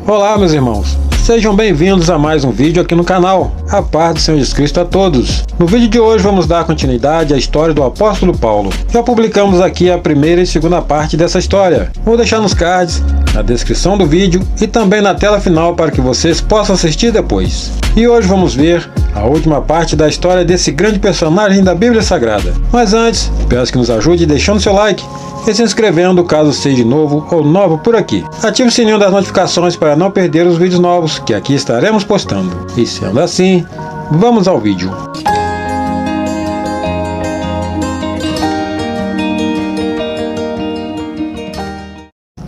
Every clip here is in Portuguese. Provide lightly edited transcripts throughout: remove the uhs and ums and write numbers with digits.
Olá, meus irmãos, sejam bem-vindos a mais um vídeo aqui no canal. A paz do Senhor Jesus Cristo a todos. No vídeo de hoje vamos dar continuidade à história do apóstolo Paulo. Já publicamos aqui a primeira e segunda parte dessa história. Vou deixar nos cards, na descrição do vídeo e também na tela final para que vocês possam assistir depois. E hoje vamos ver a última parte da história desse grande personagem da Bíblia Sagrada. Mas antes, peço que nos ajude deixando seu like e se inscrevendo caso seja novo ou nova por aqui. Ative o sininho das notificações para não perder os vídeos novos que aqui estaremos postando. E sendo assim, vamos ao vídeo.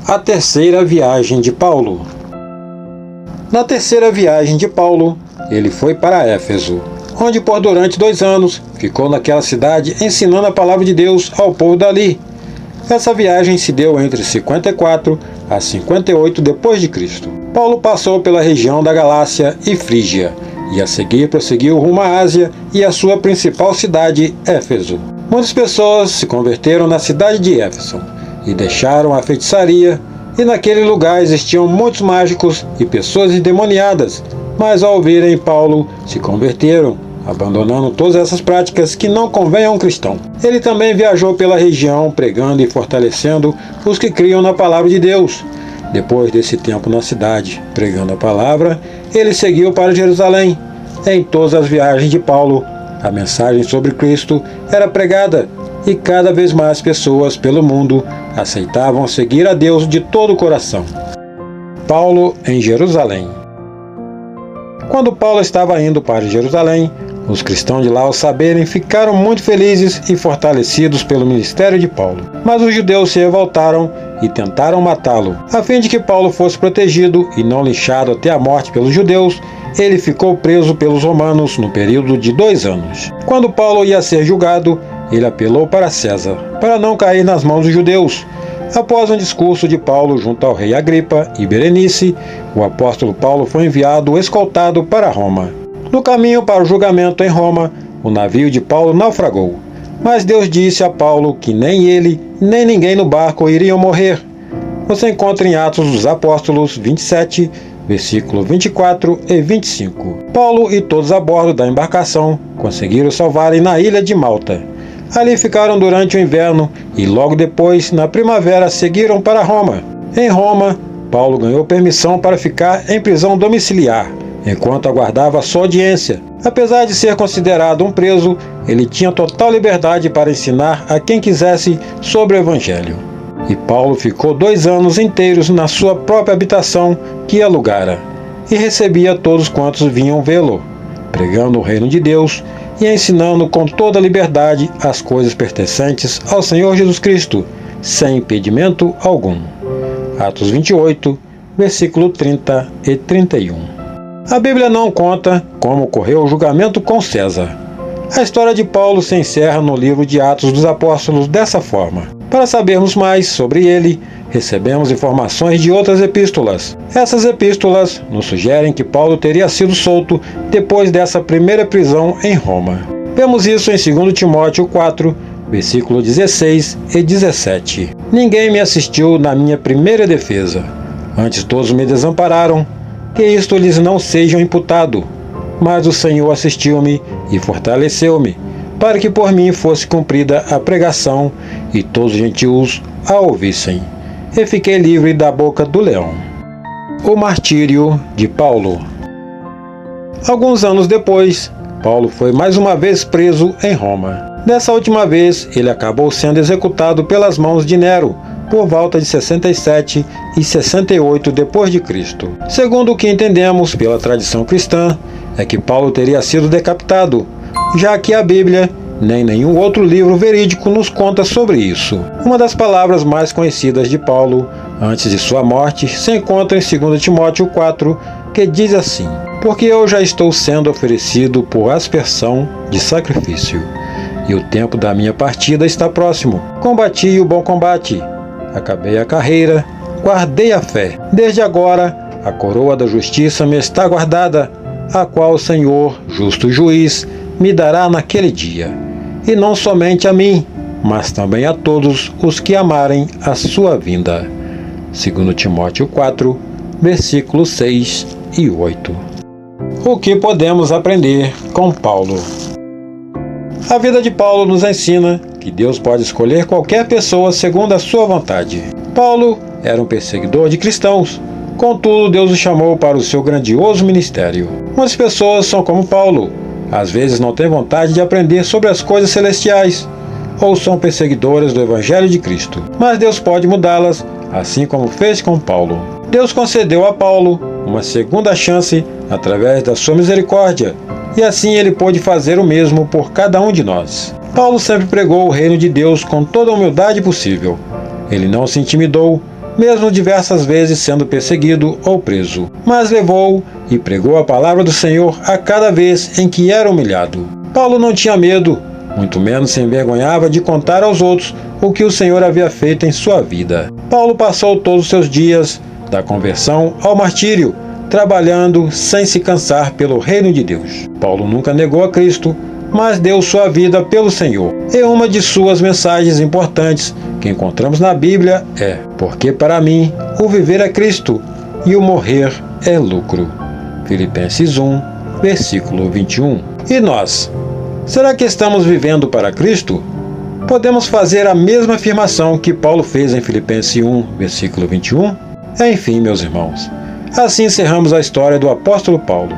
A terceira viagem de Paulo. Na terceira viagem de Paulo, ele foi para Éfeso, onde por durante 2 anos ficou naquela cidade ensinando a palavra de Deus ao povo dali. Essa viagem se deu entre 54 a 58 d.C. Paulo passou pela região da Galácia e Frígia, e a seguir prosseguiu rumo à Ásia e à sua principal cidade, Éfeso. Muitas pessoas se converteram na cidade de Éfeso e deixaram a feitiçaria, e naquele lugar existiam muitos mágicos e pessoas endemoniadas, mas ao ouvirem Paulo se converteram, abandonando todas essas práticas que não convêm a um cristão. Ele também viajou pela região, pregando e fortalecendo os que criam na palavra de Deus. Depois desse tempo na cidade, pregando a palavra, ele seguiu para Jerusalém. Em todas as viagens de Paulo, a mensagem sobre Cristo era pregada, e cada vez mais pessoas pelo mundo aceitavam seguir a Deus de todo o coração. Paulo em Jerusalém. Quando Paulo estava indo para Jerusalém, os cristãos de lá, ao saberem, ficaram muito felizes e fortalecidos pelo ministério de Paulo. Mas os judeus se revoltaram e tentaram matá-lo. A fim de que Paulo fosse protegido e não linchado até a morte pelos judeus, ele ficou preso pelos romanos no período de 2 anos. Quando Paulo ia ser julgado, ele apelou para César, para não cair nas mãos dos judeus. Após um discurso de Paulo junto ao rei Agripa e Berenice, o apóstolo Paulo foi enviado escoltado para Roma. No caminho para o julgamento em Roma, o navio de Paulo naufragou. Mas Deus disse a Paulo que nem ele, nem ninguém no barco iriam morrer. Você encontra em Atos dos Apóstolos 27, versículo 24 e 25. Paulo e todos a bordo da embarcação conseguiram salvarem na ilha de Malta. Ali ficaram durante o inverno e logo depois, na primavera, seguiram para Roma. Em Roma, Paulo ganhou permissão para ficar em prisão domiciliar, enquanto aguardava sua audiência. Apesar de ser considerado um preso, ele tinha total liberdade para ensinar a quem quisesse sobre o Evangelho. E Paulo ficou 2 anos inteiros na sua própria habitação que alugara, e recebia todos quantos vinham vê-lo, pregando o reino de Deus e ensinando com toda liberdade as coisas pertencentes ao Senhor Jesus Cristo, sem impedimento algum. Atos 28, versículo 30 e 31. A Bíblia não conta como ocorreu o julgamento com César. A história de Paulo se encerra no livro de Atos dos Apóstolos dessa forma. Para sabermos mais sobre ele, recebemos informações de outras epístolas. Essas epístolas nos sugerem que Paulo teria sido solto depois dessa primeira prisão em Roma. Vemos isso em 2 Timóteo 4, versículo 16 e 17. Ninguém me assistiu na minha primeira defesa. Antes todos me desampararam, que isto lhes não seja imputado. Mas o Senhor assistiu-me e fortaleceu-me, para que por mim fosse cumprida a pregação e todos os gentios a ouvissem. E fiquei livre da boca do leão. O martírio de Paulo. Alguns anos depois, Paulo foi mais uma vez preso em Roma. Dessa última vez, ele acabou sendo executado pelas mãos de Nero, por volta de 67 e 68 d.C. Segundo o que entendemos pela tradição cristã, é que Paulo teria sido decapitado, já que a Bíblia nem nenhum outro livro verídico nos conta sobre isso. Uma das palavras mais conhecidas de Paulo, antes de sua morte, se encontra em 2 Timóteo 4, que diz assim: porque eu já estou sendo oferecido por aspersão de sacrifício, e o tempo da minha partida está próximo. Combati o bom combate, acabei a carreira, guardei a fé. Desde agora, a coroa da justiça me está guardada, a qual o Senhor, justo juiz, me dará naquele dia. E não somente a mim, mas também a todos os que amarem a sua vinda. 2 Timóteo 4, versículos 6 e 8. O que podemos aprender com Paulo? A vida de Paulo nos ensina que Deus pode escolher qualquer pessoa segundo a sua vontade. Paulo era um perseguidor de cristãos, contudo Deus o chamou para o seu grandioso ministério. Muitas pessoas são como Paulo, às vezes não têm vontade de aprender sobre as coisas celestiais, ou são perseguidoras do Evangelho de Cristo, mas Deus pode mudá-las, assim como fez com Paulo. Deus concedeu a Paulo uma segunda chance através da sua misericórdia, e assim ele pôde fazer o mesmo por cada um de nós. Paulo sempre pregou o reino de Deus com toda a humildade possível. Ele não se intimidou, mesmo diversas vezes sendo perseguido ou preso, mas levou e pregou a palavra do Senhor a cada vez em que era humilhado. Paulo não tinha medo, muito menos se envergonhava de contar aos outros o que o Senhor havia feito em sua vida. Paulo passou todos os seus dias, da conversão ao martírio, trabalhando sem se cansar pelo reino de Deus. Paulo nunca negou a Cristo, mas deu sua vida pelo Senhor. E uma de suas mensagens importantes que encontramos na Bíblia é: porque para mim o viver é Cristo e o morrer é lucro. Filipenses 1, versículo 21. E nós? Será que estamos vivendo para Cristo? Podemos fazer a mesma afirmação que Paulo fez em Filipenses 1, versículo 21? Enfim, meus irmãos, assim encerramos a história do apóstolo Paulo.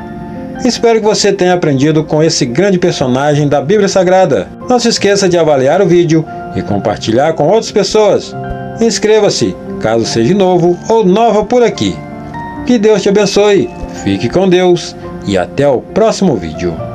Espero que você tenha aprendido com esse grande personagem da Bíblia Sagrada. Não se esqueça de avaliar o vídeo e compartilhar com outras pessoas. Inscreva-se, caso seja novo ou nova por aqui. Que Deus te abençoe, fique com Deus e até o próximo vídeo.